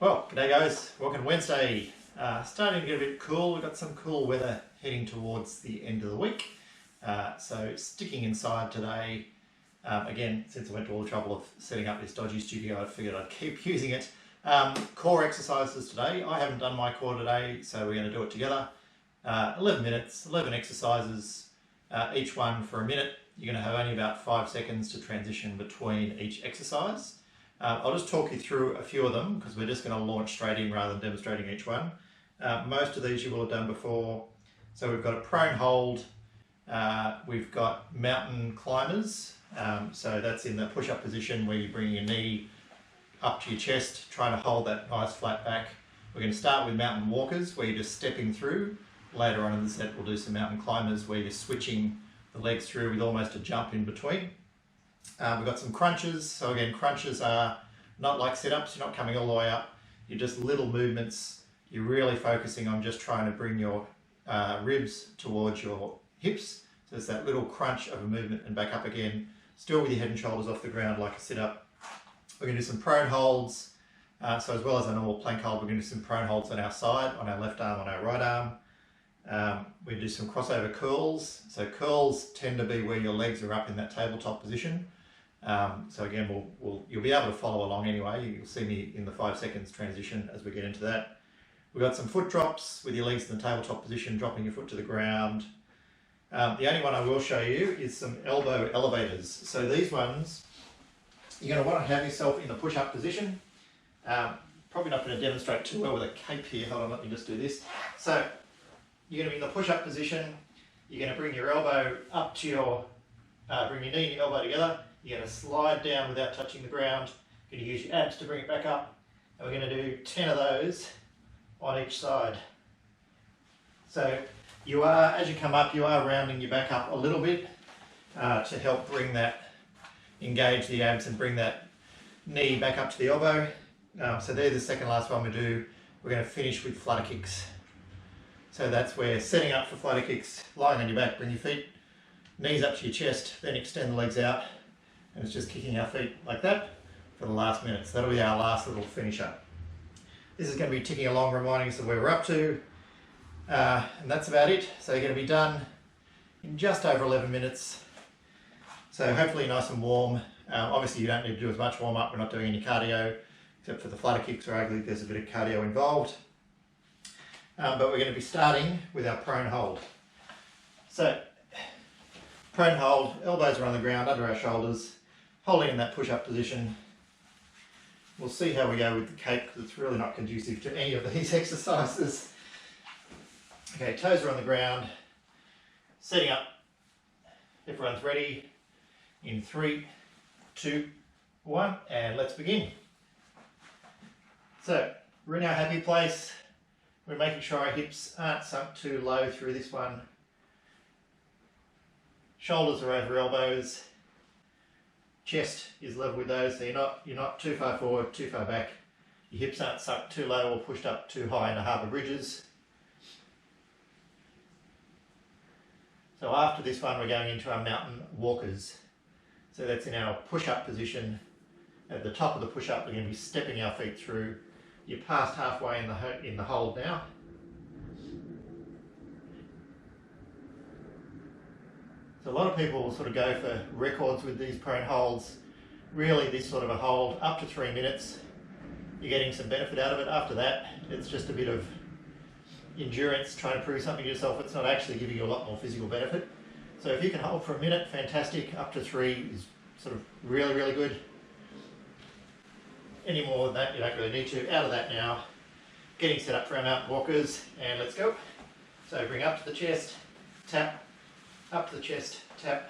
Well, g'day guys, welcome Wednesday. Starting to get a bit cool. We've got some cool weather heading towards the end of the week. So sticking inside today, again, since I went to all the trouble of setting up this dodgy studio, I figured I'd keep using it. Core exercises today. I haven't done my core today, so we're going to do it together. 11 minutes, 11 exercises, each one for a minute. You're going to have only about 5 seconds to transition between each exercise. I'll just talk you through a few of them because we're just going to launch straight in rather than demonstrating each one. Most of these you will have done before. So we've got a prone hold, we've got mountain climbers, so that's in the push-up position where you bring your knee up to your chest, trying to hold that nice flat back. We're going to start with mountain walkers where you're just stepping through. Later on in the set we'll do some mountain climbers where you're switching the legs through with almost a jump in between. We've got some crunches. So again, crunches are not like sit-ups, you're not coming all the way up, you're just little movements. You're really focusing on just trying to bring your ribs towards your hips. So it's that little crunch of a movement and back up again, still with your head and shoulders off the ground like a sit-up. We're going to do some prone holds. So as well as a normal plank hold, we're going to do some prone holds on our side, on our left arm, on our right arm. We do some crossover curls. So curls tend to be where your legs are up in that tabletop position. So again, you'll be able to follow along anyway. You'll see me in the 5 seconds transition as we get into that. We've got some foot drops with your legs in the tabletop position, dropping your foot to the ground. The only one I will show you is some elbow elevators. So these ones, you're going to want to have yourself in the push-up position. Probably not going to demonstrate too well with a cape here. Hold on, let me just do this. So you're going to be in the push-up position. You're going to bring your elbow up to your, bring your knee and your elbow together. You're going to slide down without touching the ground. You're going to use your abs to bring it back up. And we're going to do 10 of those on each side. So you are, as you come up, you are rounding your back up a little bit to help bring that, engage the abs and bring that knee back up to the elbow. So there's the second last one we do. We're going to finish with flutter kicks. So that's where setting up for flutter kicks, lying on your back, bring your feet, knees up to your chest, then extend the legs out. And it's just kicking our feet like that for the last minute. So that'll be our last little finisher. This is going to be ticking along, reminding us of where we're up to. And that's about it. So you're going to be done in just over 11 minutes. So hopefully nice and warm. Obviously you don't need to do as much warm up. We're not doing any cardio, except for the flutter kicks or ugly. There's a bit of cardio involved. But we're going to be starting with our prone hold. So prone hold, elbows are on the ground, under our shoulders, holding in that push-up position. We'll see how we go with the cape because it's really not conducive to any of these exercises. Okay, toes are on the ground, setting up. Everyone's ready in 3, 2, 1, and let's begin. So we're in our happy place. We're making sure our hips aren't sunk too low through this one. Shoulders are over elbows. Chest is level with those, so you're not too far forward, too far back. Your hips aren't sunk too low or pushed up too high into harbour bridges. So after this one, we're going into our mountain walkers. So that's in our push-up position. At the top of the push-up, we're going to be stepping our feet through. You're past halfway in the hold now. So a lot of people will sort of go for records with these prone holds. Really, this sort of a hold up to 3 minutes, you're getting some benefit out of it. After that, it's just a bit of endurance, trying to prove something to yourself. It's not actually giving you a lot more physical benefit. So if you can hold for a minute, fantastic. Up to 3 is sort of really, really good. Any more than that, you don't really need to. Out of that now, getting set up for our mountain walkers, and let's go. So bring up to the chest, tap, up to the chest, tap.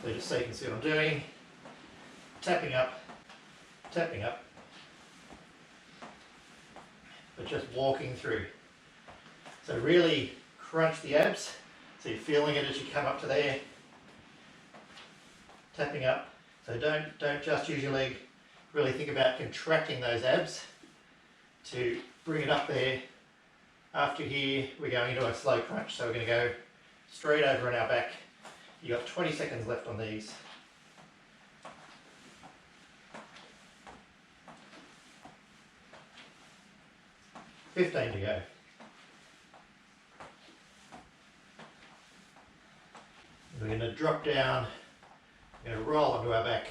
So just so you can see what I'm doing. Tapping up, but just walking through. So really crunch the abs. So you're feeling it as you come up to there. Tapping up. So don't just use your leg. Really think about contracting those abs to bring it up there. After here, we're going into a slow crunch. So we're going to go straight over on our back. You've got 20 seconds left on these. 15 to go. We're going to drop down, we're going to roll onto our back.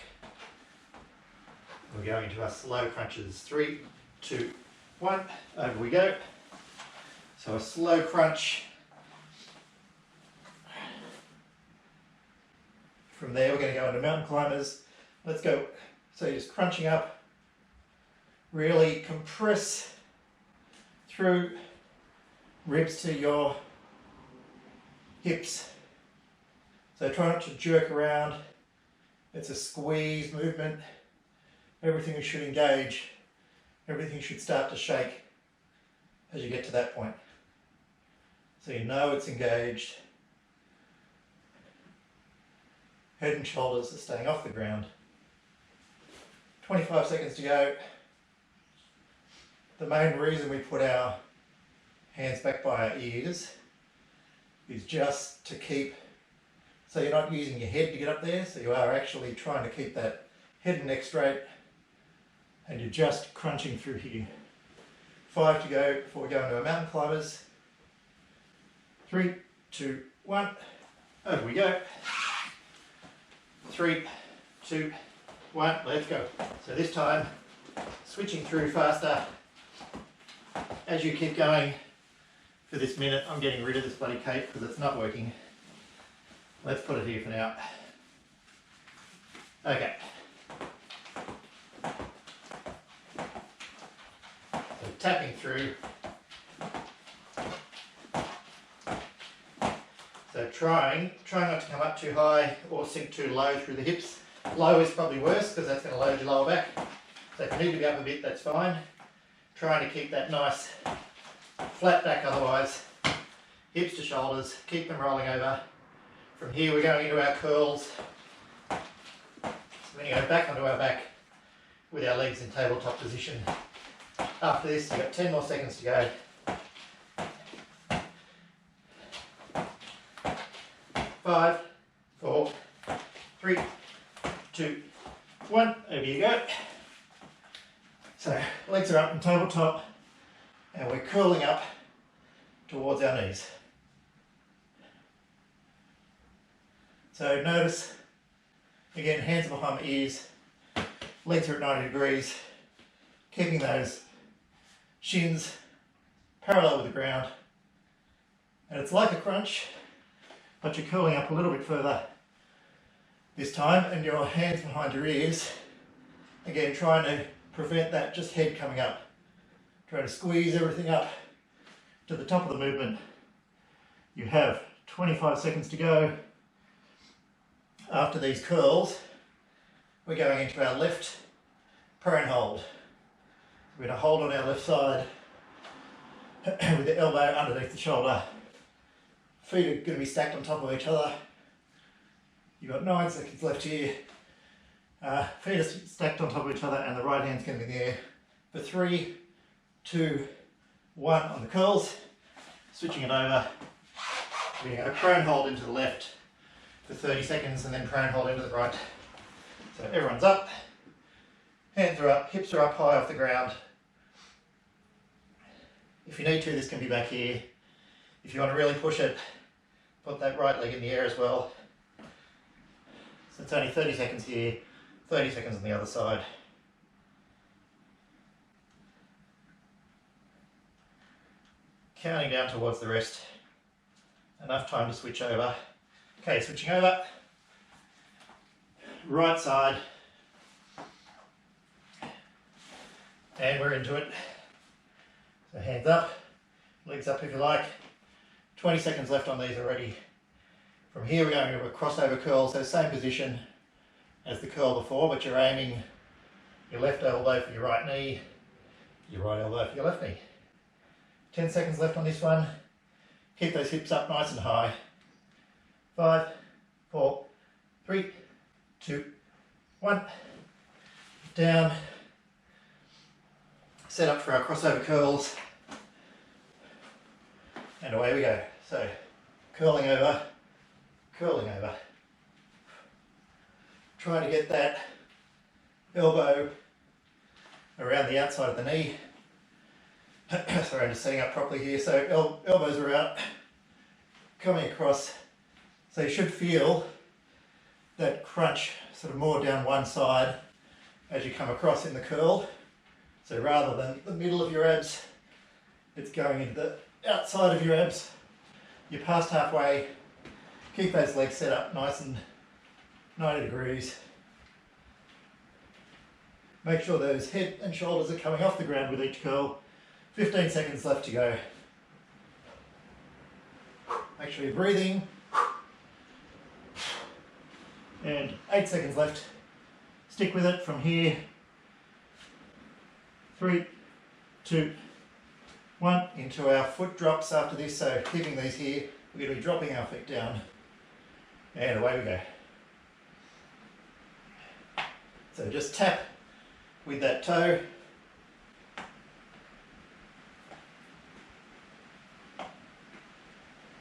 We're going into our slow crunches. 3, 2, 1, over we go. So a slow crunch. From there we're going to go into mountain climbers. Let's go. So you're just crunching up, really compress through ribs to your hips. So try not to jerk around. It's a squeeze movement. Everything should engage. Everything should start to shake as you get to that point. So you know it's engaged. Head and shoulders are staying off the ground. 25 seconds to go. The main reason we put our hands back by our ears is just to keep, so you're not using your head to get up there, so you are actually trying to keep that head and neck straight, and you're just crunching through here. 5 to go before we go into our mountain climbers. 3, 2, 1, over we go. 3, 2, 1, let's go. So this time, switching through faster. As you keep going for this minute, I'm getting rid of this bloody cape because it's not working. Let's put it here for now. Okay. So tapping through. So trying not to come up too high or sink too low through the hips. Low is probably worse because that's going to load your lower back. So if you need to be up a bit, that's fine. Trying to keep that nice flat back otherwise. Hips to shoulders, keep them rolling over. From here we're going into our curls. So we're going to go back onto our back with our legs in tabletop position. After this, you've got 10 more seconds to go. 5, 4, 3, 2, 1, over you go. So legs are up in tabletop and we're curling up towards our knees. So notice, again, hands are behind my ears, legs are at 90 degrees, keeping those shins parallel with the ground. And it's like a crunch, but you're curling up a little bit further this time, and your hands behind your ears, again trying to prevent that just head coming up. Try to squeeze everything up to the top of the movement. You have 25 seconds to go. After these curls, we're going into our left prone hold. We're going to hold on our left side with the elbow underneath the shoulder. Feet are going to be stacked on top of each other. You've got 9 seconds left here. Feet are stacked on top of each other and the right hand's going to be in the air for 3, 2, 1 on the curls. Switching it over. We're going to prone hold into the left for 30 seconds and then prone hold into the right. So everyone's up, hands are up, hips are up high off the ground. If you need to, this can be back here. If you want to really push it, put that right leg in the air as well. So it's only 30 seconds here, 30 seconds on the other side. Counting down towards the rest. Enough time to switch over. Okay, switching over. Right side. And we're into it. So hands up, legs up if you like. 20 seconds left on these already. From here we're going to a crossover curl, so same position as the curl before, but you're aiming your left elbow for your right knee, your right elbow for your left knee. 10 seconds left on this one. Keep those hips up nice and high. 5, 4, 3, 2, 1. Down. Set up for our crossover curls. And away we go. So, curling over, curling over. Try to get that elbow around the outside of the knee. Sorry, I'm just setting up properly here. So elbows are out, coming across. So you should feel that crunch sort of more down one side as you come across in the curl. So rather than the middle of your abs, it's going into the outside of your abs. You're past halfway. Keep those legs set up nice and 90 degrees. Make sure those head and shoulders are coming off the ground with each curl. 15 seconds left to go. Make sure you're breathing. And 8 seconds left. Stick with it from here. 3, 2, 1. Into our foot drops after this. So keeping these here, we're going to be dropping our feet down. And away we go. So just tap with that toe.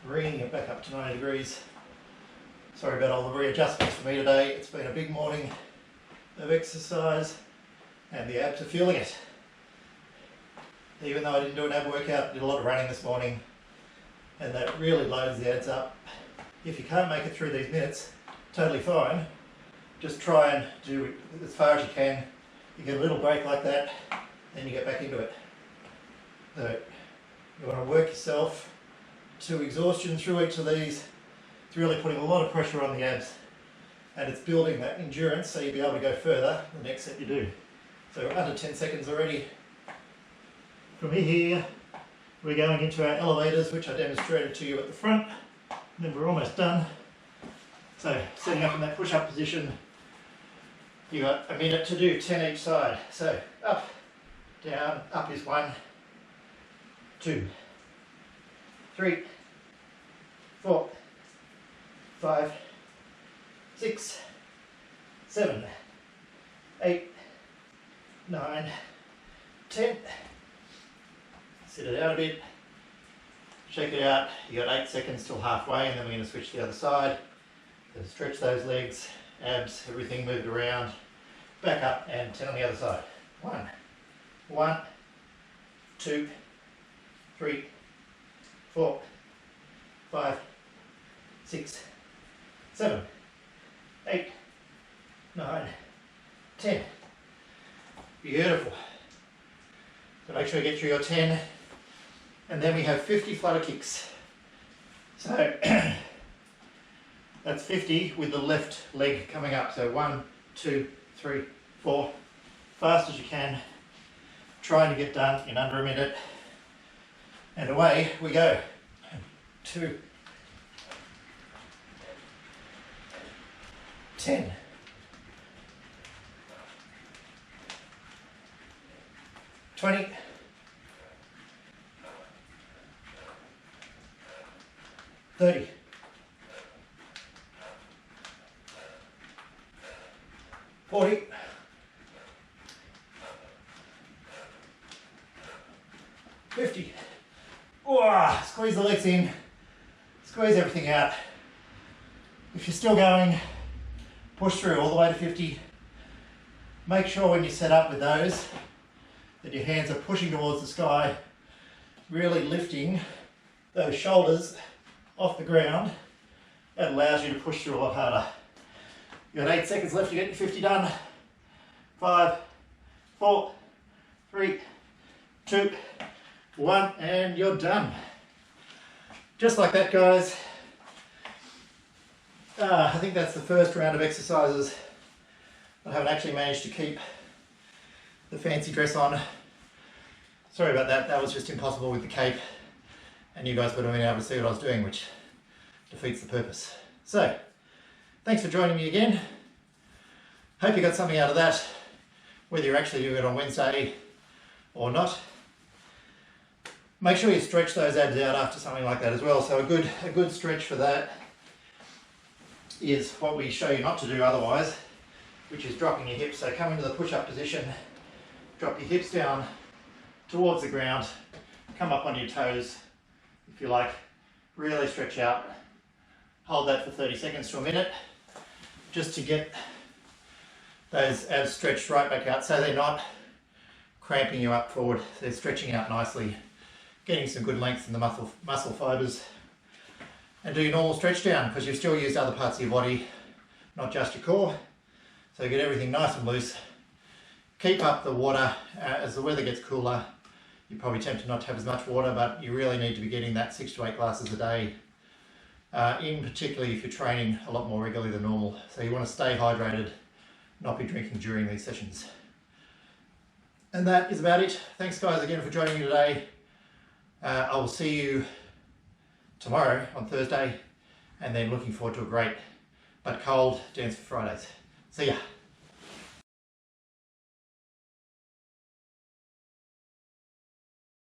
Bringing it back up to 90 degrees. Sorry about all the readjustments for me today. It's been a big morning of exercise and the abs are feeling it. Even though I didn't do an ab workout, did a lot of running this morning and that really loads the abs up. If you can't make it through these minutes, totally fine. Just try and do it as far as you can. You get a little break like that, then you get back into it. So you want to work yourself to exhaustion through each of these. It's really putting a lot of pressure on the abs and it's building that endurance so you'll be able to go further the next set you do. So we're under 10 seconds already. From here, we're going into our elevators, which I demonstrated to you at the front. And then we're almost done. So setting up in that push-up position, you got a minute to do 10 each side. So up, down, up is 1, 2, 3, 4, 5, 6, 7, 8, 9, 10. Sit it out a bit, shake it out. You got 8 seconds till halfway, and then we're going to switch to the other side. So stretch those legs, abs, everything moved around. Back up and 10 on the other side. 1, 2, 3, 4, 5, 6, 7, 8, 9, 10. Beautiful. So make sure you get through your 10. And then we have 50 flutter kicks. So that's 50 with the left leg coming up. So 1, 2, 3, 4. Fast as you can. Trying to get done in under a minute. And away we go. 2, 10. 20. 30. 40. 50. Oh, squeeze the legs in, squeeze everything out. If you're still going, push through all the way to 50. Make sure when you set up with those that your hands are pushing towards the sky, really lifting those shoulders off the ground. That allows you to push through a lot harder. You've got 8 seconds left to get your 50 done. 5, 4, 3, 2, 1, and you're done. Just like that, guys. I think that's the first round of exercises. I haven't actually managed to keep the fancy dress on. Sorry about that, that was just impossible with the cape. And you guys wouldn't have been able to see what I was doing, which defeats the purpose. So, thanks for joining me again. Hope you got something out of that, whether you're actually doing it on Wednesday or not. Make sure you stretch those abs out after something like that as well. So a good stretch for that is what we show you not to do otherwise, which is dropping your hips. So come into the push-up position, drop your hips down towards the ground, come up on your toes, if you like, really stretch out. Hold that for 30 seconds to a minute, just to get those abs stretched right back out so they're not cramping you up forward. They're stretching out nicely, getting some good length in the muscle fibres. And do your normal stretch down, because you've still used other parts of your body, not just your core. So get everything nice and loose. Keep up the water. As the weather gets cooler, you're probably tempted not to have as much water, but you really need to be getting that 6 to 8 glasses a day, in particularly if you're training a lot more regularly than normal. So you want to stay hydrated, not be drinking during these sessions. And that is about it. Thanks guys again for joining me today. I will see you tomorrow on Thursday, and then looking forward to a great but cold Dance for Fridays. See ya.